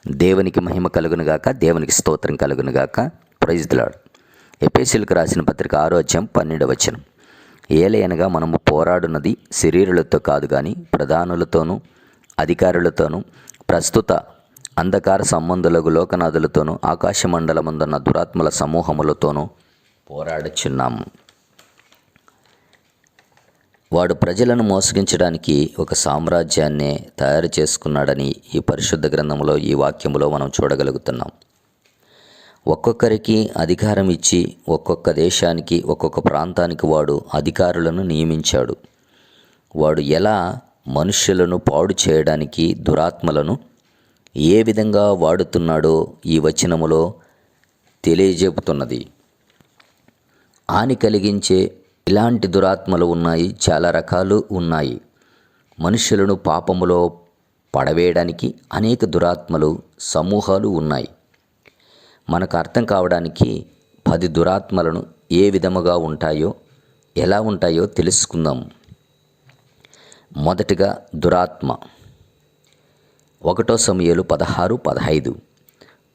దేవునికి మహిమ కలుగునుగాక, దేవునికి స్తోత్రం కలుగునుగాక. Praise the lord. ఎఫెసీయులకు రాసిన పత్రిక 6వ అధ్యాయం 12వ వచనం. ఏలయనగా మనము పోరాడున్నది శరీరులతో కాదు గాని ప్రధానులతోనూ అధికారులతోనూ ప్రస్తుత అంధకార సంబంధులకు లోకనాథులతోనూ ఆకాశమండలమందున్న దురాత్మల సమూహములతోనూ పోరాడుచున్నాము. వాడు ప్రజలను మోసగించడానికి ఒక సామ్రాజ్యాన్నే తయారు చేసుకున్నాడని ఈ పరిశుద్ధ గ్రంథంలో, ఈ వాక్యములో మనం చూడగలుగుతున్నాం. ఒక్కొక్కరికి అధికారం ఇచ్చి ఒక్కొక్క దేశానికి, ఒక్కొక్క ప్రాంతానికి వాడు అధికారులను నియమించాడు. వాడు ఎలా మనుష్యులను పాడు చేయడానికి దురాత్మలను ఏ విధంగా వాడుతున్నాడో ఈ వచనములో తెలియజెబుతున్నది. హాని కలిగించే ఇలాంటి దురాత్మలు ఉన్నాయి, చాలా రకాలు ఉన్నాయి. మనుషులను పాపములో పడవేయడానికి అనేక దురాత్మలు సమూహాలు ఉన్నాయి. మనకు అర్థం కావడానికి 10 దురాత్మలను ఏ విధముగా ఉంటాయో, ఎలా ఉంటాయో తెలుసుకుందాం. మొదటిగా దురాత్మ. 1 సమూయేలు 16:15.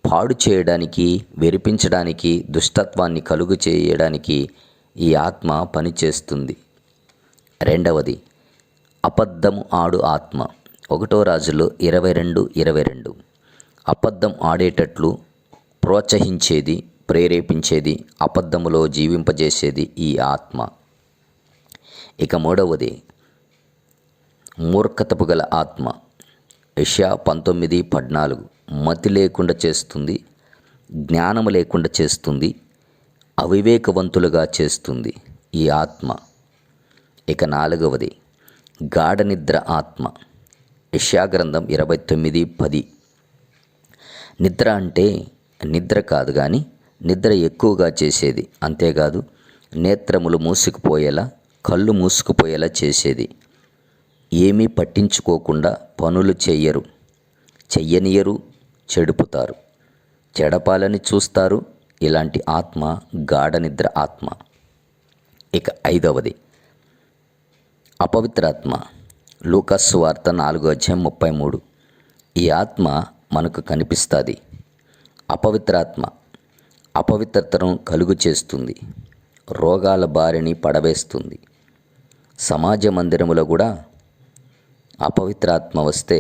పాడు చేయడానికి, వెరిపించడానికి, దుష్టత్వాన్ని కలుగు చేయడానికి ఈ ఆత్మ పనిచేస్తుంది. రెండవది అబద్ధము ఆడు ఆత్మ. 1 రాజులు 22:22. అబద్ధం ఆడేటట్లు ప్రోత్సహించేది, ప్రేరేపించేది, అబద్ధములో జీవింపజేసేది ఈ ఆత్మ. ఇక మూడవది మూర్ఖతపు గల ఆత్మ. యెషయా 19:14. మతి లేకుండా చేస్తుంది, జ్ఞానము లేకుండా చేస్తుంది, అవివేకవంతులుగా చేస్తుంది ఈ ఆత్మ. ఇక నాలుగవది గాఢ నిద్ర ఆత్మ. యెషయా గ్రంథం 29:10. నిద్ర అంటే నిద్ర కాదు కానీ నిద్ర ఎక్కువగా చేసేది. అంతేకాదు, నేత్రములు మూసుకుపోయేలా, కళ్ళు మూసుకుపోయేలా చేసేది. ఏమీ పట్టించుకోకుండా పనులు చెయ్యనియరు, చెడుపుతారు, చెడపాలని చూస్తారు. ఇలాంటి ఆత్మ గాఢ నిద్ర ఆత్మ. ఇక ఐదవది అపవిత్రాత్మ. లూకా సువార్త 4:33. ఈ ఆత్మ మనకు కనిపిస్తుంది. అపవిత్రాత్మ అపవిత్రతను కలుగు చేస్తుంది, రోగాల బారిని పడవేస్తుంది. సమాజ మందిరములో కూడా అపవిత్రాత్మ వస్తే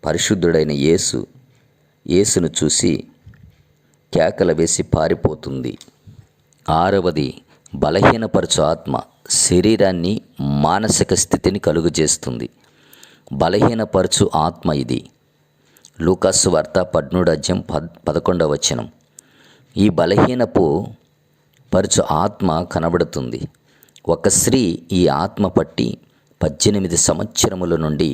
పరిశుద్ధుడైన యేసును చూసి కేకలు వేసి పారిపోతుంది. ఆరవది బలహీనపరచు ఆత్మ. శరీరాన్ని, మానసిక స్థితిని కలుగు చేస్తుంది. బలహీనపరచు ఆత్మ ఇది. లూకా సువార్త 13:11 వచనం. ఈ బలహీనపు పరచు ఆత్మ కనబడుతుంది. ఒక స్త్రీ ఈ ఆత్మ పట్టి 18 సంవత్సరముల నుండి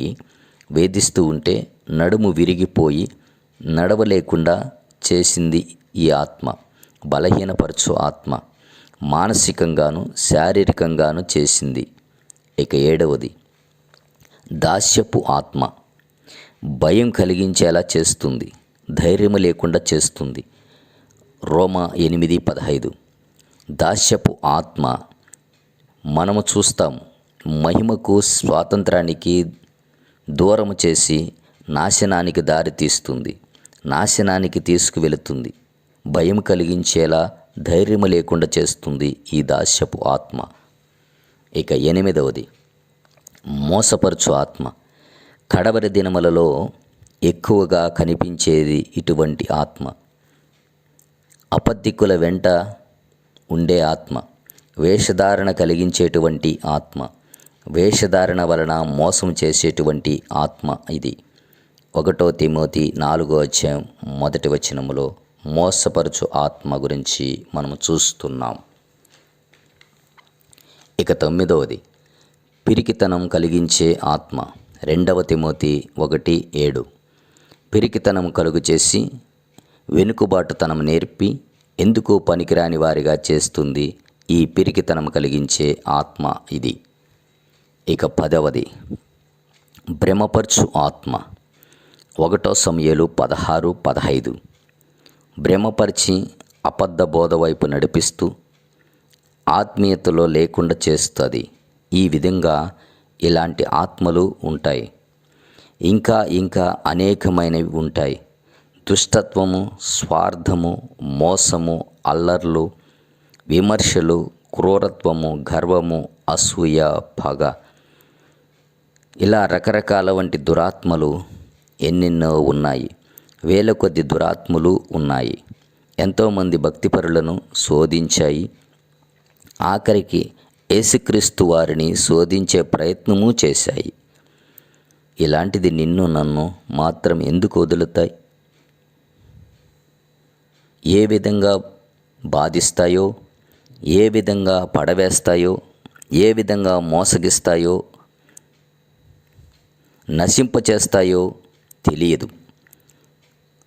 వేధిస్తూ ఉంటే నడుము విరిగిపోయి నడవలేకుండా చేసింది ఈ ఆత్మ. బలహీనపరచు ఆత్మ మానసికంగాను శారీరకంగాను చేసింది. ఇక ఏడవది దాస్యపు ఆత్మ. భయం కలిగించేలా చేస్తుంది, ధైర్యం లేకుండా చేస్తుంది. రోమా 8:15. దాస్యపు ఆత్మ మనము చూస్తాం. మహిమకు, స్వాతంత్రానికి దూరము చేసి నాశనానికి దారి తీస్తుంది, నాశనానికి తీసుకువెళుతుంది. భయం కలిగించేలా, ధైర్యం లేకుండా చేస్తుంది ఈ దాస్యపు ఆత్మ. ఇక ఎనిమిదవది మోసపరచు ఆత్మ. కడవరి దినములలో ఎక్కువగా కనిపించేది ఇటువంటి ఆత్మ. అబద్ధికుల వెంట ఉండే ఆత్మ, వేషధారణ కలిగించేటువంటి ఆత్మ, వేషధారణ వలన మోసం చేసేటువంటి ఆత్మ ఇది. 1 తిమోతి 4:1 వచనములో మోసపరచు ఆత్మ గురించి మనము చూస్తున్నాం. ఇక 9వది పిరికితనం కలిగించే ఆత్మ. 2 తిమోతి 1:7. పిరికితనం కలుగు చేసి వెనుకబాటుతనం నేర్పి ఎందుకు పనికిరాని వారిగా చేస్తుంది ఈ పిరికితనం కలిగించే ఆత్మ ఇది. ఇక 10వది భ్రమపరచు ఆత్మ. 1 సమూయేలు 16:15. భ్రమపరిచి అబద్ధ బోధ వైపు నడిపిస్తూ ఆత్మీయతలో లేకుండా చేస్తుంది. ఈ విధంగా ఇలాంటి ఆత్మలు ఉంటాయి. ఇంకా అనేకమైనవి ఉంటాయి. దుష్టత్వము, స్వార్థము, మోసము, అల్లర్లు, విమర్శలు, క్రూరత్వము, గర్వము, అసూయ, పగ, ఇలా రకరకాల వంటి దురాత్మలు ఎన్నెన్నో ఉన్నాయి. వేల కొద్ది దురాత్మలు ఉన్నాయి. ఎంతోమంది భక్తిపరులను శోధించాయి. ఆఖరికి యేసుక్రీస్తు వారిని శోధించే ప్రయత్నము చేశాయి. ఇలాంటిది నిన్ను నన్ను మాత్రం ఎందుకు వదులుతాయి? ఏ విధంగా బాధిస్తాయో, ఏ విధంగా పడవేస్తాయో, ఏ విధంగా మోసగిస్తాయో, నశింపచేస్తాయో తెలియదు.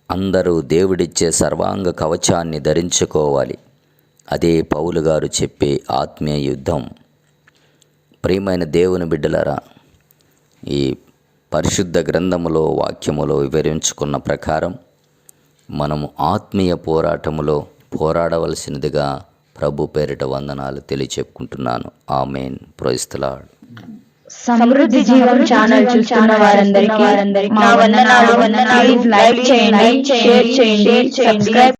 అందరూ దేవుడిచ్చే సర్వాంగ కవచాన్ని ధరించుకోవాలి. అదే పౌలు గారు చెప్పే ఆత్మీయ యుద్ధం. ప్రియమైన దేవుని బిడ్డలారా, ఈ పరిశుద్ధ గ్రంథములో వాక్యములో వివరించుకున్న ప్రకారం మనము ఆత్మీయ పోరాటములో పోరాడవలసినదిగా ప్రభు పేరిట వందనాలు తెలియచెప్పుకుంటున్నాను. Amen. Praise the Lord. Samruddhi Jeevam channel చూస్తున్న వారందరికీ మా వందనాలు. ప్లీజ్ లైక్ చేయండి, షేర్ చేయండి, సబ్స్క్రైబ్